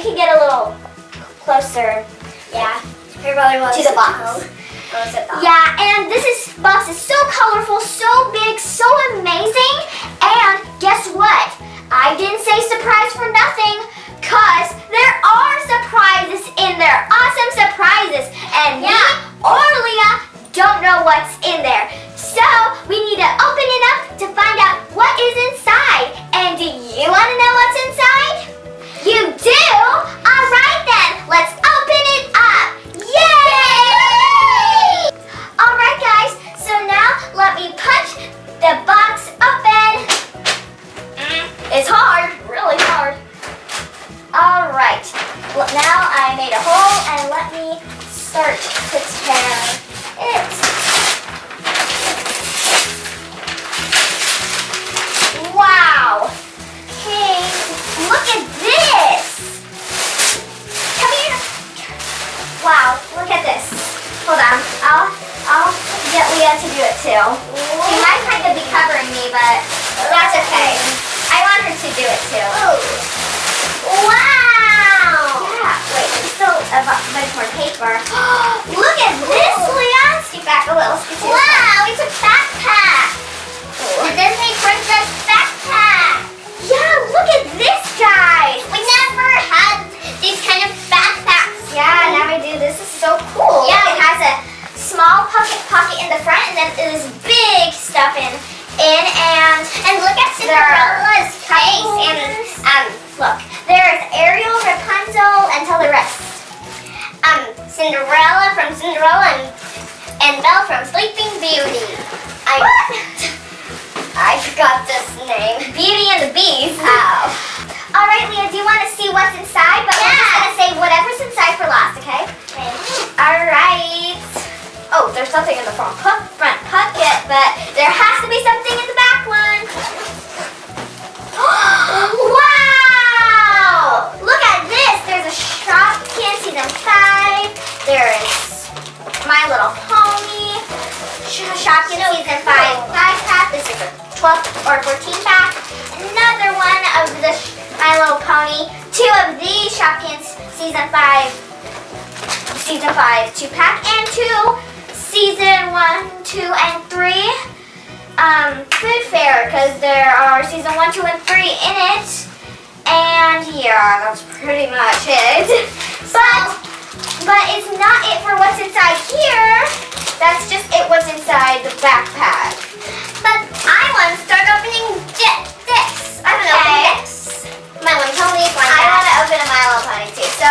can get a little closer. Yeah. Her brother was to the box. Yeah, and box is so colorful, so big, so amazing. And guess what? I didn't say surprise for nothing, cause there are surprises in there. Awesome surprises. And me or Leah don't know what's in there. So we need to open it up to find out what is inside. And do you want to know what's inside? You do? All right then, let's open it up. Yay! All right guys, so now let me punch the box open. It's hard, really hard. All right, well, now I made a hole and let me start to tear it. Wow! Hey, look at this! Come here! Wow, look at this. Hold on, I'll get Leah to do it too. She might kind of be covering me, but that's okay. I want her to do it too. Wow! Yeah, wait, there's still a bunch more paper. Look at this, Leah! Stick back a little. Wow, it's a backpack! The Disney Princess backpack! Yeah, look at this, guys! We never had these kind of backpacks. Yeah, now we do. This is so cool. Yeah, it has a small pocket in the front, and then there's big stuff in and look at Cinderella's face and look, there's Ariel, Rapunzel, and tell the rest. Cinderella from Cinderella and Belle from Sleeping Beauty. I forgot this name. Beauty and the Beast. Oh. All right, Leah, do you want to see what's inside? But we're just gonna say whatever's inside for last, okay? All right. Oh, there's something in the front pocket, but there has to be something in the back one. Wow! Look at this. There's a Shopkins season 5. There is My Little Pony. Shopkins season 5 5-pack. This is a 12 or 14 pack. Another one of the My Little Pony. 2 of these Shopkins season 5 2-pack, and 2 season 1, 2, and 3 food fair, because there are season 1, 2, and 3 in it. And yeah, that's pretty much it. But it's not it for what's inside here. That's just it what's inside the backpack. But I want to start opening this. I want to open this. My Little Pony. I want to open a My Little Pony too. So,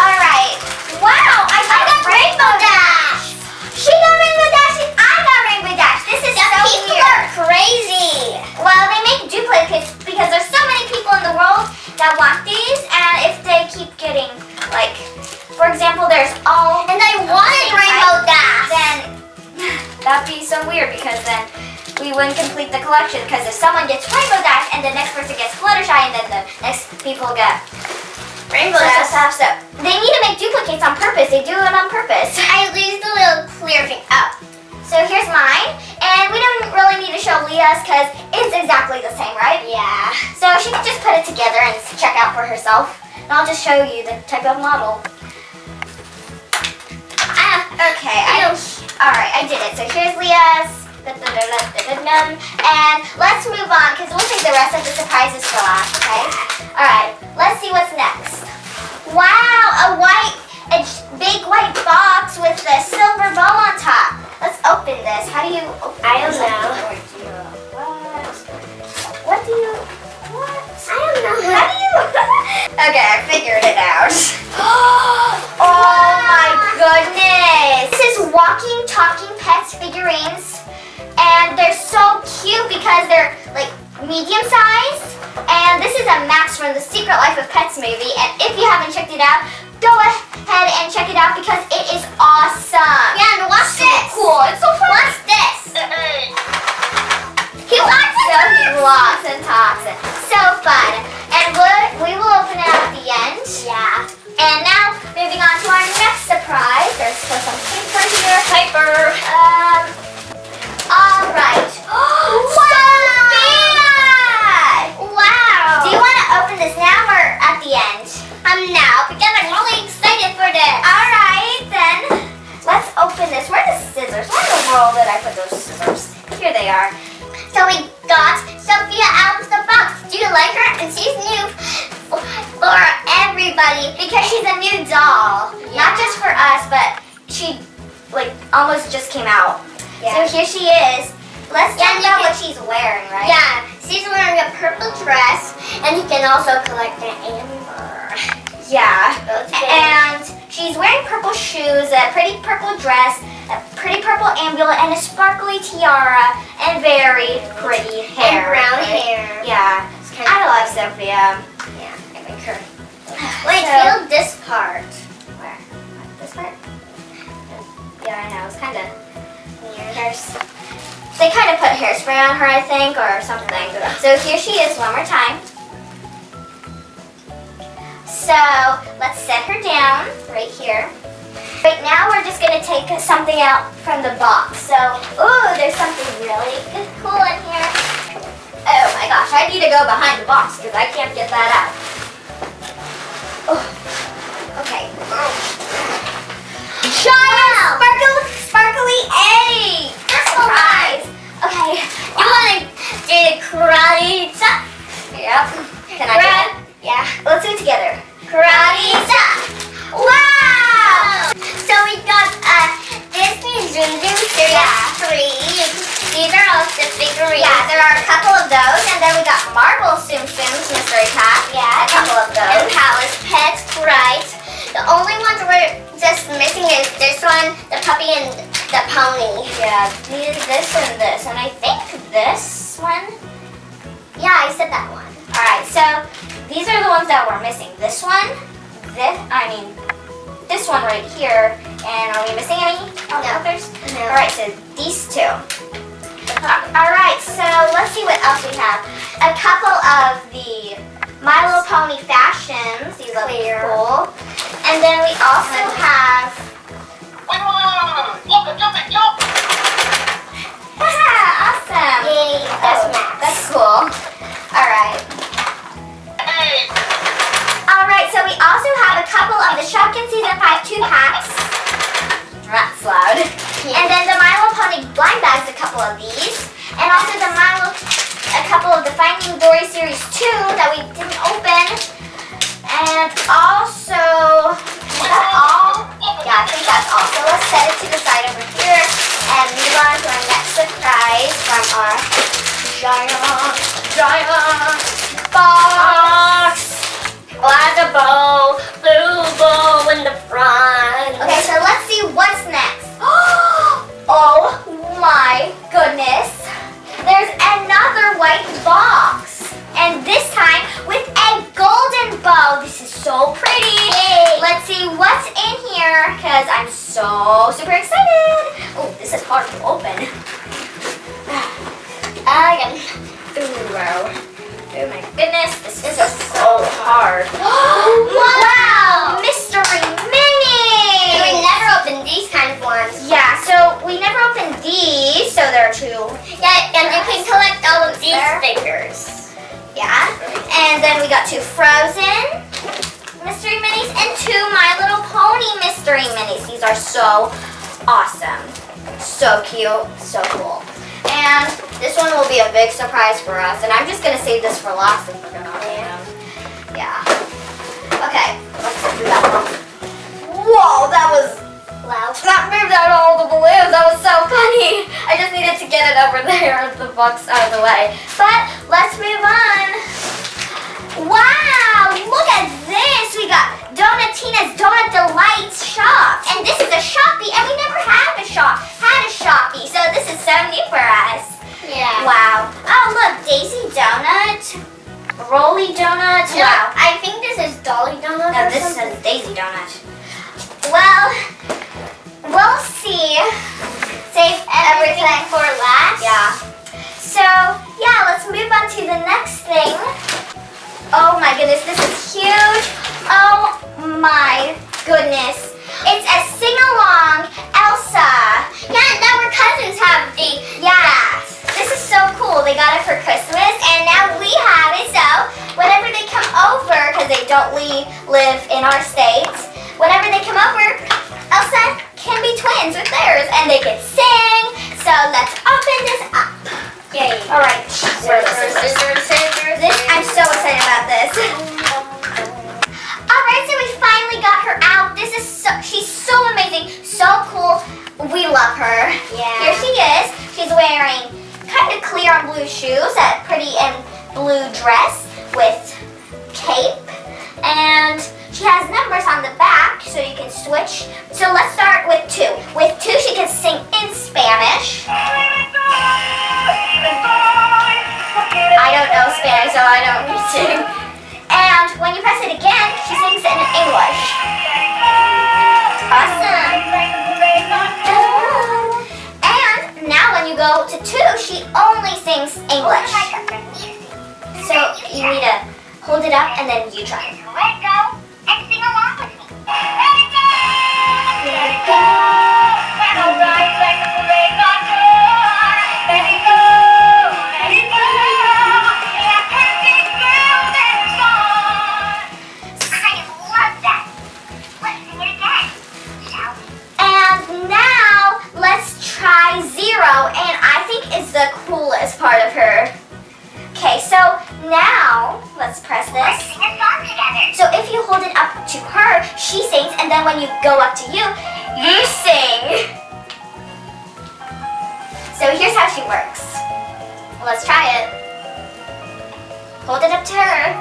all right. Wow, I got Rainbow Dash. She got Rainbow Dash and I got Rainbow Dash. This is so weird. People are crazy. Well, they make duplicates because there's so many people in the world that want these, and if they keep getting, like, for example, there's all. And I wanted Rainbow Dash. Then that'd be so weird because then we wouldn't complete the collection. Because if someone gets Rainbow Dash and the next person gets Fluttershy, and then the next people get Rainbow Dash. So they need to make duplicates on purpose. They do it on purpose. I lose the little clear thing up. So here's mine, and we don't really need to show Leah's because it's exactly the same, right? Yeah. So she can just put it together and check out for herself. And I'll just show you the type of model. Okay. Alright, I did it. So here's Leah's. And let's move on because we'll take the rest of the surprises for last, okay? Alright, let's see what's next. Wow, a big white box with a silver bow on top. Let's open this. How do you open this? I don't know. What? I don't know. How do you? Okay, I figured it out. Oh my goodness. This is walking, talking pets figurines. And they're so cute because they're like medium sized. And this is a Max from the Secret Life of Pets movie. And if you haven't checked it out, go ahead and check it out because it is awesome. Yeah, and watch this. Cool. It's so fun. Watch this. He walks and talks. So fun. And we will open it up at the end. Yeah. And now, moving on to our next surprise. There's still some paper here. All right. Sophia! Wow. Do you want to open this now or at the end? Now, scissors. Where in the world did I put those scissors? Here they are. So we got Sophia out of the box. Do you like her? And she's new for everybody. Because she's a new doll. Yeah. Not just for us, but she like almost just came out. Yeah. So here she is. Let's Yeah, talk you about can- what she's wearing, right? Yeah, she's wearing a purple dress, and you can also collect an amber. Yeah. Those things. And she's wearing purple shoes, a pretty purple dress, a pretty purple amulet, and a sparkly tiara, and very pretty hair. And brown right? hair. Yeah. It's kind I of love Sophia. Yeah, I like her. Wait, So- feel this part. Where? This part? Yeah, I know. It's kind of Here. They kind of put hairspray on her, I think, or something. So here she is one more time. So let's set her down right here. Right now we're just gonna take something out from the box. So, ooh, there's something really cool in here. Oh my gosh, I need to go behind the box because I can't get that out. Oh, okay. Giant sparkly egg! Surprise! Okay. You want to do the karate chop? Yep. Can I do it? Yeah. Let's do it together. Karate chop. Wow! So we got Disney Zoom Zoom Series Yeah. 3. These are all the figurines. Yeah, there are a couple of those, and then we got Marvel Tsum Tsums mystery pack. Yeah, a couple of And those. Palace Pets, right? The only ones we're just missing is this one, the puppy and the pony. Yeah, this and this, and I think this one. Yeah, I said that one. All right, so these are the ones that we're missing. This one, this one right here, and are we missing any? Oh, No. others? No. All right, so these two. All right, so let's see what else we have. A couple of the My Little Pony fashions. These look Clear. cool. And then we also have. Awesome. Yay, that's Oh, Max. That's cool. All right. All right, so we also have a couple of the Shopkins Season 5 2-packs. That's loud. And then the My Little Pony blind bags, a couple of these. And also a couple of the Finding Dory Series 2 that we didn't open. And also, is that all? Yeah, I think that's all. So let's set it to the side over here and move on to our next surprise from our giant box. Black a bow, blue bow in the front. Okay, so let's see what's next. Oh my goodness. There's another white box. And this time with a golden bow. This is so pretty. Yay. Let's see what's in here because I'm so super excited. Oh, this is hard to open. Ooh, wow. Oh my goodness, this is so hard. Wow! Mystery Mini! We never opened these kind of ones. Yeah, so we never opened these, so there are two. Yeah, and you can collect all of these There. figures. Yeah. And then we got two Frozen Mystery Minis and two My Little Pony Mystery Minis. These are so awesome. So cute, so cool. And this one will be a big surprise for us. And I'm just going to save this for last if we're going to open them. Yeah. Okay, let's do that one. Whoa, that was Loud. that moved out all the balloons. That was so funny. I just needed to get it over there, the box out of the way. But let's move on. Wow, look at this. We got Donatina's Donut Delights shop. And this is a Shopee, and we never had a Shopee. So this is so new for us. Yeah. Wow. Oh, look, Daisy Donut. Rolly Donut. No, Wow. I think this is Dolly Donut. No, or this something. says Daisy Donut. Well, we'll see. Save everything for last. Yeah. So, yeah, let's move on to the next thing. Oh my goodness, this is huge. Oh my goodness. It's a sing-along Elsa. Yeah, our cousins have the. Yeah. This is so cool. They got it for Christmas, and now we have it. So, whenever they come over, because they don't live in our state, whenever they come over, Elsa can be twins. things with theirs, and they can sing. So let's open this up. Yay. All right, this I'm so excited about this. All right, so we finally got her out. She's so amazing, so cool. We love her. Yeah. Here she is. She's wearing kind of clear and blue shoes, a pretty and blue dress with cape, and she has numbers on the back so you can switch. So let's start with 2. With 2, she can sing in Spanish. I don't know Spanish, so I don't need to. And when you press it again, she sings in English. Awesome. And now when you go to 2, she only sings English. So you need to hold it up and then you try. Let go and sing along with me. Let it go. Let it go. And I'll ride like a parade on tour. Let it go. Let it go. Yeah, perfect girl, then it's gone. I love that. Let's sing it again, shall we? And now let's try 0, and I think it's the coolest part of her. Okay, so now let's press Let's this. sing a song together. So if you hold it up to her, she sings, and then when you go up to you, you sing. So here's how she works. Let's try it. Hold it up to her.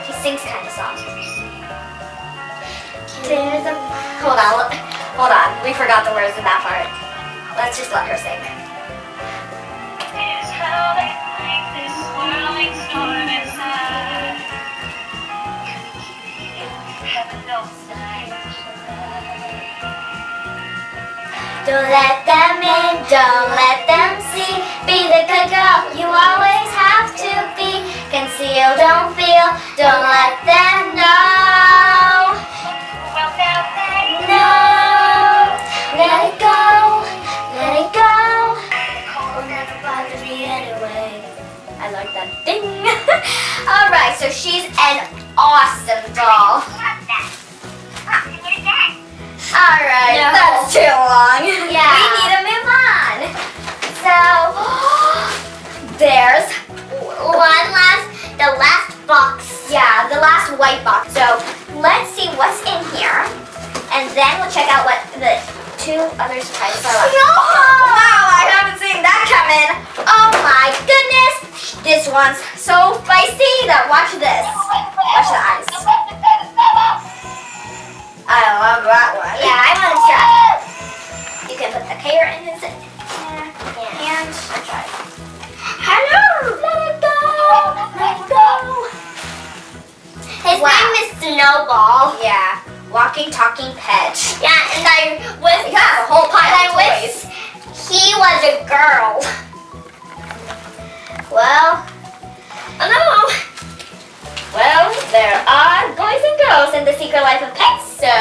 She sings kind of song. There's a... Hold on. We forgot the words in that part. Let's just let her sing. Is how they make this swirling storm inside. Heaven knows Don't let them in, don't let them see. Be the good girl you always have to be. Conceal, don't feel, don't let them know. well, now they No, let it go, let it go. Will never bother me anyway. I like that ding. Alright, so she's an awesome doll. love that. Sing it again. Alright, No. that's too long. Yeah. We need to move on. So, there's The last box. yeah, the last white box. So, let's see what's in here. And then we'll check out what the 2 other surprises are left. No! Wow, I haven't seen that coming. Oh my goodness. This one's so spicy. Now watch this. Watch the eyes. I love that one. Yeah, I want to try. You can put the carrot in his hand. Try. Hello. Let it go. Let it go. His Wow. name is Snowball. Yeah. Walking, talking pet. Yeah, and I wish You have a whole pile I of wish toys. he was a girl. Well, Oh no. well, there are boys and girls in the Secret Life of Pets, so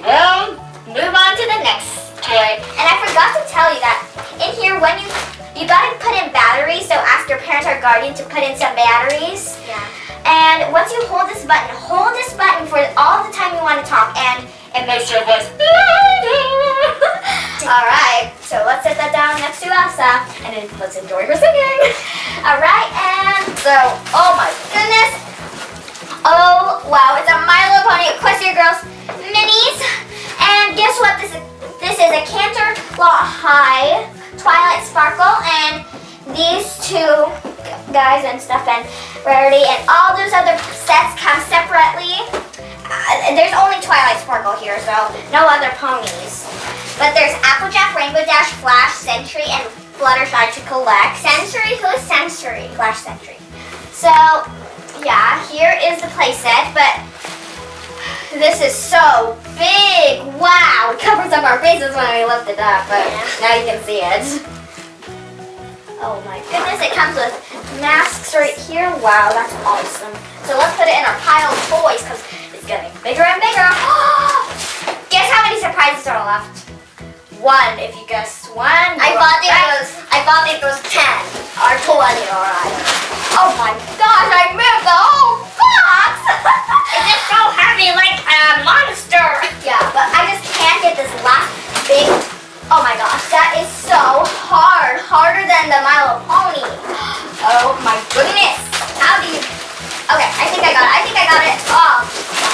we'll move on to the next toy. And I forgot to tell you that in here, when you gotta put in batteries, so ask your parents or guardian to put in some batteries. Yeah. And once you hold this button for all the time you want to talk, and it makes your voice louder. Alright, so let's set that down next to Elsa, and then let's enjoy her singing. Alright, and so, oh my goodness. Oh, wow, it's a My Little Pony Equestria Girls Minis. And guess what this is? This is a Canterlot High Twilight Sparkle, and these 2 guys and stuff, and Rarity, and all those other sets come separately. There's only Twilight Sparkle here, so no other ponies. But there's Applejack, Rainbow Dash, Flash, Sentry, and Fluttershy to collect. Sensory? Who's Sensory? Flash Sentry. So, yeah, here is the playset, but this is so big. Wow, it covers up our faces when we lift it up, but now you can see it. Oh my goodness, it comes with masks right here. Wow, that's awesome. So let's put it in our pile of toys because it's getting bigger and bigger. Guess how many surprises are left? 1, if you guessed 1. I thought it was 10 or 20, alright. Oh my gosh, I moved the whole box! It's just so heavy, like a monster. Yeah, but I just can't get this last big. Oh my gosh, that is so hard. Harder than the My Little Pony. Oh my goodness. How do you. Okay, I think I got it. Oh.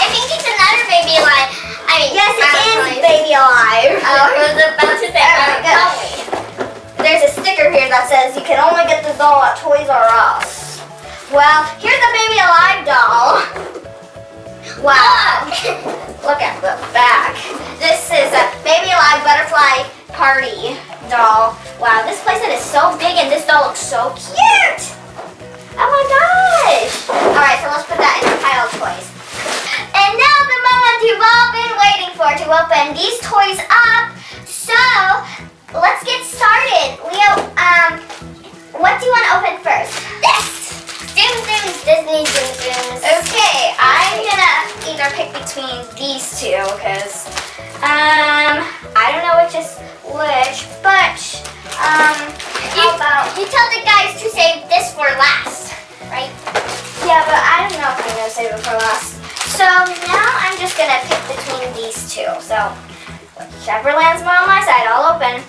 I think it's another baby alive. I mean, Yes, it is alive. Baby Alive. Oh, I was about to say Oh my gosh. There's a sticker here that says you can only get this doll at Toys R Us. Well, here's the Baby Alive doll. Wow. Look at the back. This is a Baby Alive Butterfly Party doll. Wow, this playset is so big and this doll looks so cute. Oh my gosh. Alright, so let's put that in the pile of toys. And now the moment you've all been waiting for to open these toys up. So, let's get started. Leo, what do you want to open first? This. Disney Zoom. Okay, I'm gonna either pick between these two because I don't know which is which, but how about You tell the guys to save this for last, right? yeah, but I don't know if I'm gonna save it for last. So now I'm just gonna pick between these two. So whichever lands more on my side, I'll open.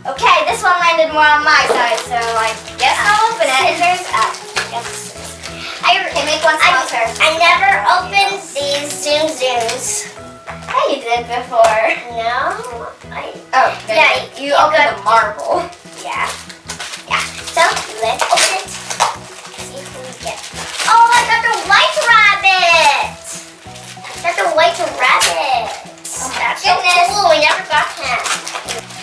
Okay, this one landed more on my side, so I guess I'll open it. Scissors up. Yes. Okay, make one small first. I never opened these Zooms. Yeah, you did before. No. Oh, Yeah, you you opened got- the marble. Yeah. So let's open it. See who we get. Oh, I got the white rabbit. That's a white rabbit. Oh my That's goodness. so cool. We never got him.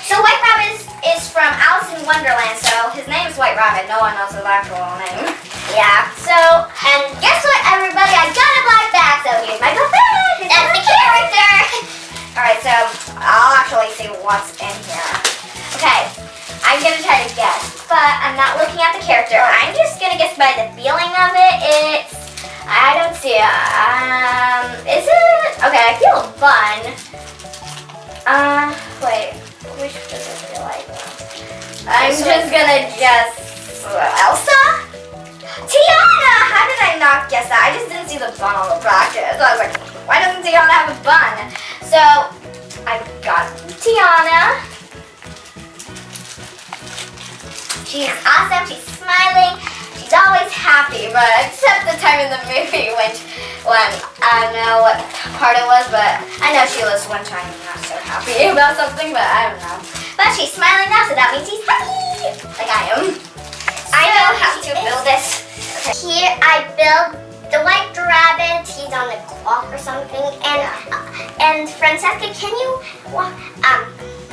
So White Rabbit is from Alice in Wonderland, so his name is White Rabbit. No one knows his actual name. Yeah. So, and guess what, everybody? I got a black bag, so here's my black bag. That's the character. Alright, so I'll actually see what's in here. Okay, I'm gonna try to guess, but I'm not looking at the character. I'm just gonna guess by the feeling of it. I don't see it. Is it? Okay, I feel a bun. Wait, which does it feel like? I'm This just one. gonna guess Elsa? Tiana! How did I not guess that? I just didn't see the bun on the bracket. So I was like, why doesn't Tiana have a bun? So, I got Tiana. She's awesome, she's smiling, she's always happy, but except the time in the movie when I don't know what part it was, but I know she was one time not so happy about something, but I don't know. But she's smiling now, so that means she's happy, like I am. I know So how she to is- build this. Here I build the white rabbit. He's on the clock or something. And Francesca, can you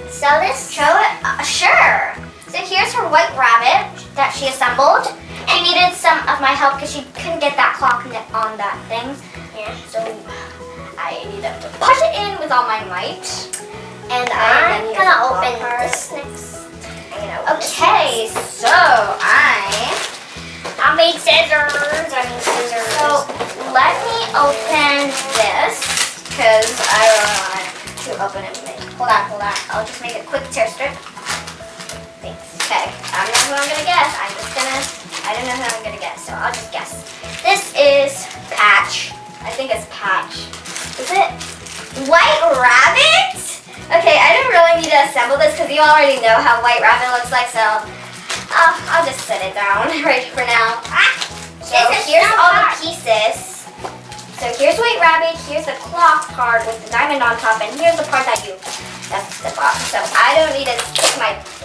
sew this? Show it? Sure. So here's her white rabbit that she assembled. She needed some of my help because she couldn't get that clock on that thing. Yeah. So I needed to push it in with all my might. And I'm then gonna use the open claw part. this next. I'm gonna open this Okay, so I made scissors. I mean scissors. so let me open this because I don't want to open it. Hold on. I'll just make a quick tear strip. Thanks. Okay, I don't know who I'm gonna guess. I don't know who I'm gonna guess, so I'll just guess. This is Patch. I think it's Patch. Is it White Rabbit? Okay, I don't really need to assemble this because you already know how White Rabbit looks like, so I'll just set it down right for now. So This is here's so all the hard. pieces. So here's White Rabbit, here's the clock part with the diamond on top, and here's the part that's the box. So I don't need to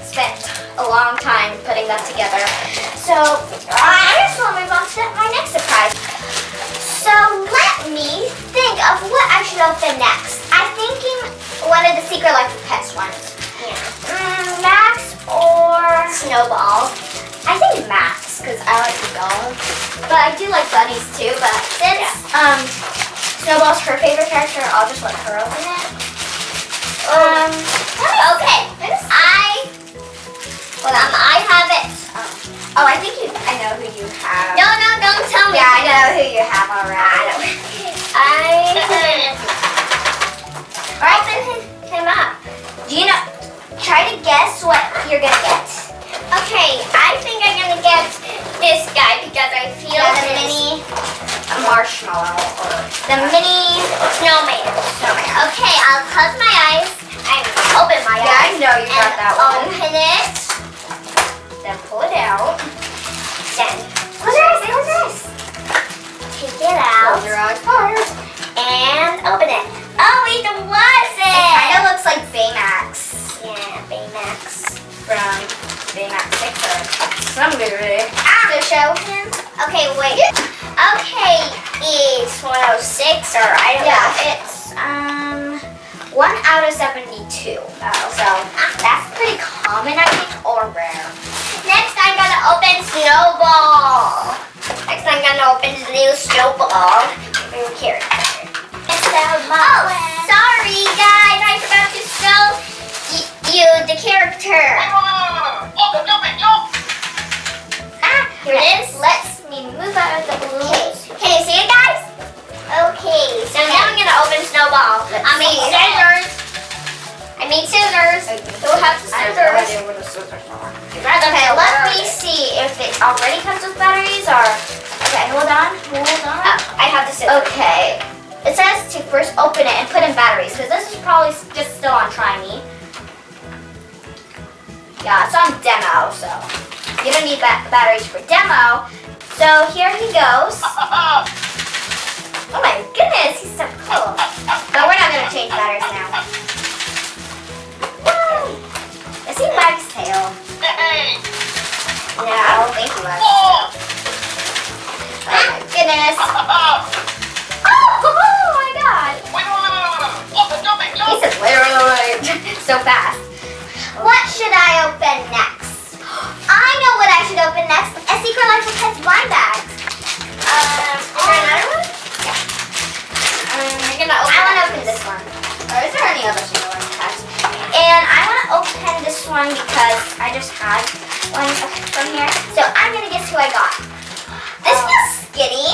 spent a long time putting that together. So I just want to move on to my next surprise. So let me think of what I should open next. I'm thinking one of the Secret Life of Pets ones. Yeah. Max or Snowball. I think Max because I like the dog, but I do like bunnies too. But since Snowball's her favorite character, I'll just let her open it. Okay. I have it. Oh, I think I know who you have. No, don't tell me. Yeah, I know who you have already. Alright, Open him up. do you know? Try to guess what you're gonna get. Okay, I think I'm gonna get this guy because I feel Yeah, the his- mini marshmallow. close my eyes. I open my Yeah, I eyes. know you got and that one. Open it. Then pull it out. Then close this. Take it out. Close your eyes hard. And open it. Oh, it It wasn't. kind of looks like Baymax Yeah, Baymax. from Baymax 6 or some movie. To show him. Okay, wait. Okay, it's 106 or I don't know. Yeah, it's 1 out of 72. So that's pretty common, I think, or rare. Next, I'm gonna open Snowball. Next, I'm gonna open the new Snowball. New character. Oh, sorry guys, I forgot to show you the character. Here it is. Let me move out of the blue. Okay, can you see it, guys? Okay, so now I'm gonna open Snowball. I mean scissors. Who has the I have no scissors? idea where the scissors are. Okay, Let me see if it already comes with batteries or. Okay, hold on. I have the scissors. Okay. It says to first open it and put in batteries because this is probably just still on Try Me. Yeah, it's on demo, so you don't need batteries for demo. So here he goes. Oh my goodness, he's so cool. But we're not gonna change batteries now. Woo! Is he Mike's tail? No, I don't think he was. Oh my goodness. Oh my god. He says literally so fast. What should I open next? I know what I should open next. A Secret Life of Pets blind bag. Is there another one? You're gonna open I want to open this one. Or is there any other Secret Life of Pets? And I want to open this one because I just had one from here. So I'm gonna guess who I got. This feels skinny.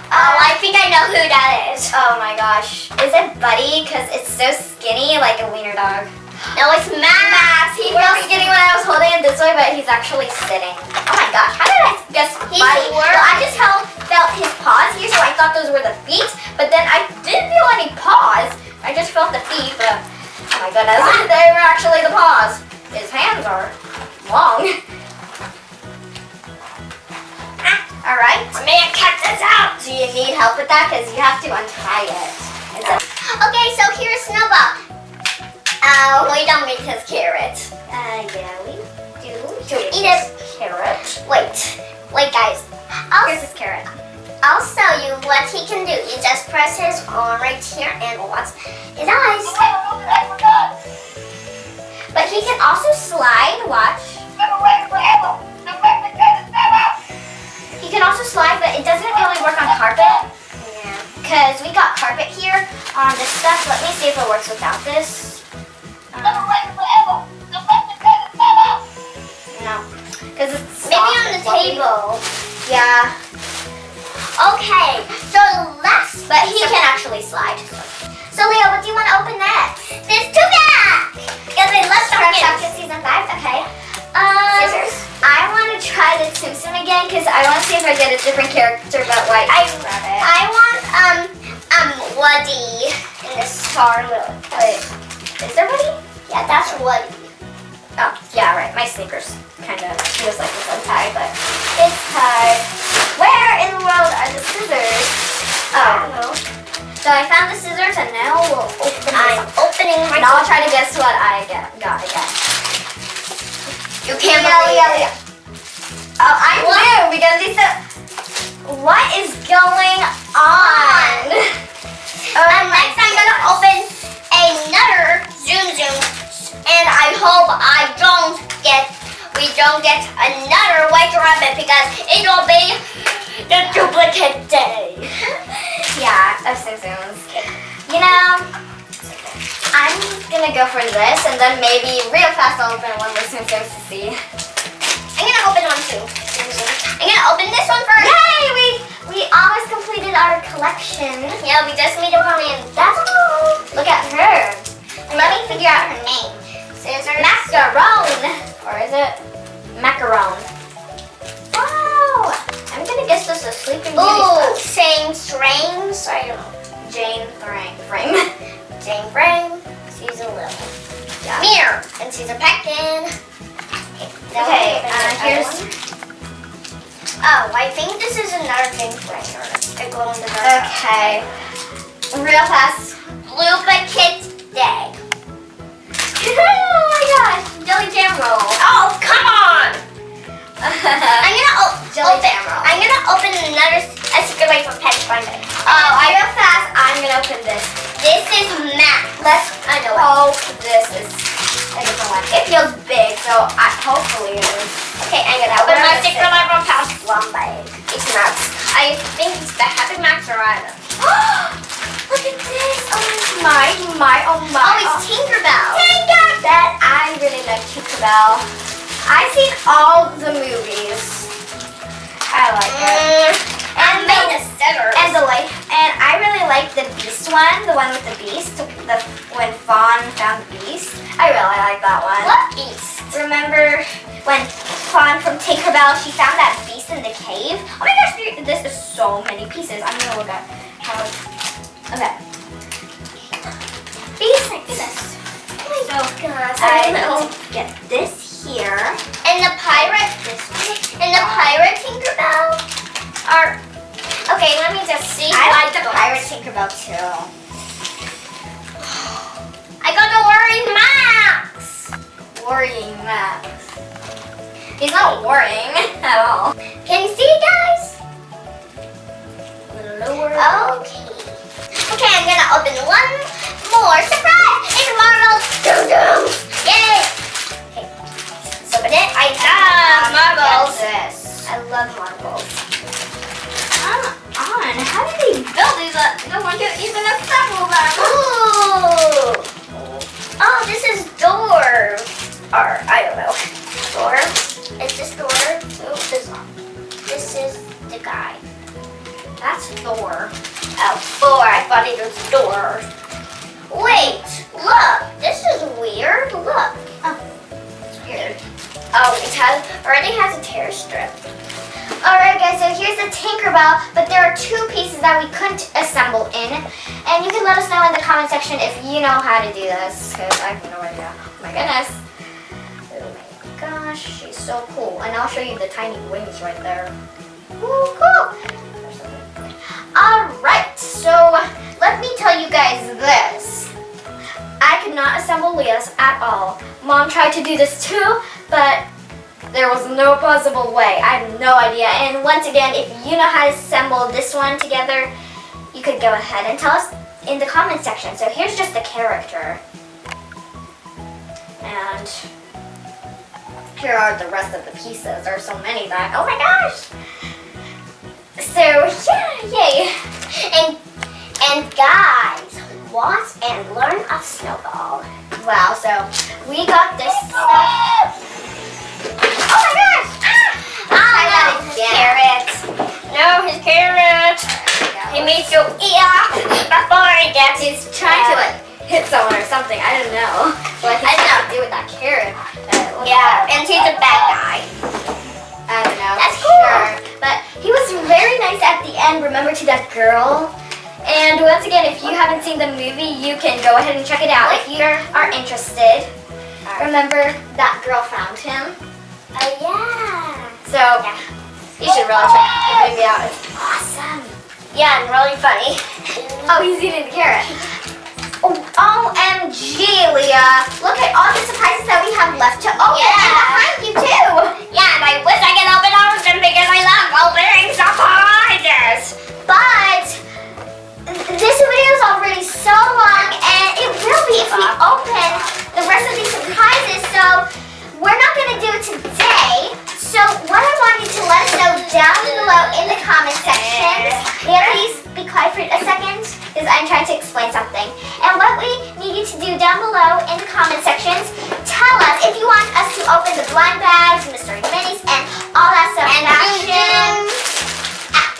Oh, I think I know who that is. Oh my gosh. Is it Buddy? Because it's so skinny, like a wiener dog. No, it's Max. He feels skinny when I was holding it this way, but he's actually sitting. Oh my gosh, how did I guess He's Buddy? working. Well, I just felt his paws here, so I thought those were the feet, but then I didn't feel any paws. I just felt the feet, but oh my goodness, they were actually the paws. His hands are long. All right. I'm gonna cut this out. Do you need help with that? Because you have to untie it. Okay, so here's Snowball. We don't need his carrot. Yeah, we do. Eat it. Carrot. Wait, guys. Here's his carrot. I'll show you what he can do. You just press his arm right here and watch his eyes. But he can also slide. Watch. He can also slide, but it doesn't really work on carpet. Yeah. Because we got carpet here on this stuff. Let me see if it works without this. No. Because it's Maybe soft on the and fluffy. table. Yeah. Okay, so let's. But he can actually slide. So Leo, what do you want to open next? This Tupac. Because I love Fresh pumpkins. After Season 5? Okay. Scissors. I want to try the Tsum Tsum again because I want to see if I get a different character, but like rabbit. I want Woody in the star little. Wait, is there Woody? Yeah, that's Woody. Oh, yeah, right. My sneakers kind of feels like it's untied, but it's tied. Where in the world are the scissors? I don't know. So I found the scissors, and now we'll open I'm this. opening my. Now I'll try to guess what I got again. You can't Leo, believe Leo, it. Leo. Oh, I knew because he said, "What is going on?" Next I'm gonna open another Zoom Zoom, and I hope we don't get another white rabbit because it will be the duplicate day. Yeah, of Tsum Tsums. You know, I'm gonna go for this, and then maybe real fast I'll open one with Tsum Tsums to see. I'm gonna open one too. I'm gonna open this one first. Yay! We almost completed our collection. Yeah, we just made a pumpkin. That's all. Look at her. Let me figure out her name. Scissors. Macaron. Or is it macaron? Wow. I'm gonna guess this is Sleeping Beauty. Ooh, stuff. same frames. I don't know. Jane Frame. Jane frame. Mirror. And she's a peckin. Okay, here's. Oh, I think this is another thing flavor. A glow in the dark. Okay. Real fast. Lupa Kids Day. Oh my gosh, jelly jam roll. Oh, come on! I'm gonna open another secret life from Petty Finder. Oh, real fast. I'm gonna open this. This is Max. I know. This is a different one. It feels big, so hopefully it is. Okay, I'm gonna open my secret life from Past One bag. It's Max. I think it's the Happy Max or either. Look at this. Oh my. Oh, it's Tinkerbell. Tinkerbell. I really like Tinkerbell. I've seen all the movies. I like it. And I really like the Beast one, the one with the Beast, when Fawn found the Beast. I really like that one. What Beast? Remember when Fawn from Tinkerbell, she found that Beast in the cave? Oh my gosh, this is so many pieces. I'm gonna look at how. Okay. Beast like this. Oh my gosh. I will get this here. And the pirate, this one. And the pirate Tinkerbell are. Okay, let me just see. I like the pirate Tinkerbell too. I got the Worrying Max. Worrying Max. He's not worrying at all. Can you see it, guys? A little lower. Okay. Okay, I'm gonna open one more. Surprise! It's Marvel Doo-Doo! Yay! Okay, let's open it. I love marbles. I love marbles. How did they build these? No one can even assemble them. Ooh! Oh, this is door. Or, I don't know. Door? Is this door? Oh, this is the guy. That's Thor. Oh, Thor. I thought it was door. Wait, look. This is weird. Look. Oh, it's weird. Oh, it already has a tear strip. Alright guys, so here's the Tinkerbell, but there are two pieces that we couldn't assemble in. And you can let us know in the comment section if you know how to do this, because I have no idea. Oh my goodness. Oh my gosh, she's so cool. And I'll show you the tiny wings right there. Ooh, cool. Alright, so let me tell you guys this. I could not assemble Leah's at all. Mom tried to do this too, but there was no possible way. I have no idea. And once again, if you know how to assemble this one together, you could go ahead and tell us in the comment section. So here's just the character. And here are the rest of the pieces. There are so many that, oh my gosh. So yeah, yay. And guys, watch and learn a snowball. Wow, so we got this stuff. Oh my gosh! I got his carrot. No, his carrot. He needs to eat off before he gets. He's trying to like hit someone or something. I don't know. What he's trying to do with that carrot. Yeah, and he's a bad guy. I don't know. That's cool. Sure. But he was very nice at the end. Remember to that girl. And once again, if you haven't seen the movie, you can go ahead and check it out if you are interested. Remember that girl found him. Oh yeah. So you should really check the movie out. It's awesome. Yeah, and really funny. Oh, he's eating the carrot. Oh, OMG, Leah. Look at all the surprises that we have left to open. Yeah. And behind you too. Yeah, and I wish I could open all of them because I love opening surprises. But this video is already so long, and it will be if we open the rest of these surprises. So we're not going to do it today. So what I want you to let us know down below in the comment section. Yeah, please be quiet for a second because I'm trying to explain something. And what we need you to do down below in the comment sections, tell us if you want us to open the blind bags, Mystery Minis, and all that stuff. And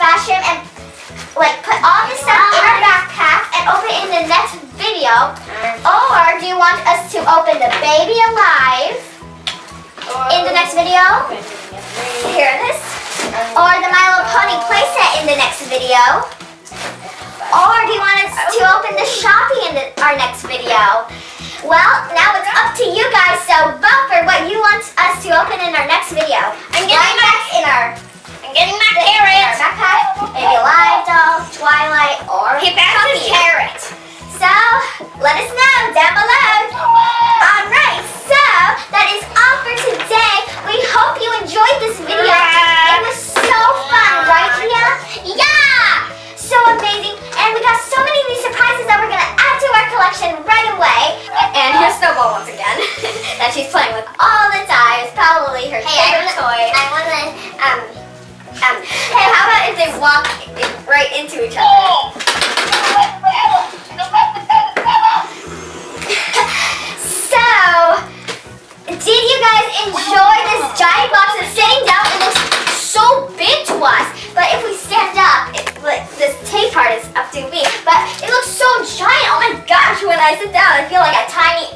fashion, and like put all this stuff in our backpack and open it in the next video. Or do you want us to open the baby alive in the next video? Hear this? Or the My Little Pony playset in the next video? Or do you want us to open the Shopee in our next video? Well, now it's up to you guys, so vote for what you want us to open in our next video. I'm getting I'm getting my in our carrot. backpack. Maybe Live Doll, Twilight, or He found his Puppy. carrot. So, let us know down below. Alright, so that is all for today. We hope you enjoyed this video. It was so fun, right, Tia? Yeah! So amazing. And we got so many new surprises that we're going to add to our collection right away. And here's Snowball once again. That she's playing with all the time. It's probably her favorite toy. I want to, Hey, how about if they walk right into each other? So, did you guys enjoy this giant box that's sitting down? It looks so big to us, but if we stand up, this tape part is up to me. But it looks so giant. Oh my gosh, when I sit down, I feel like a tiny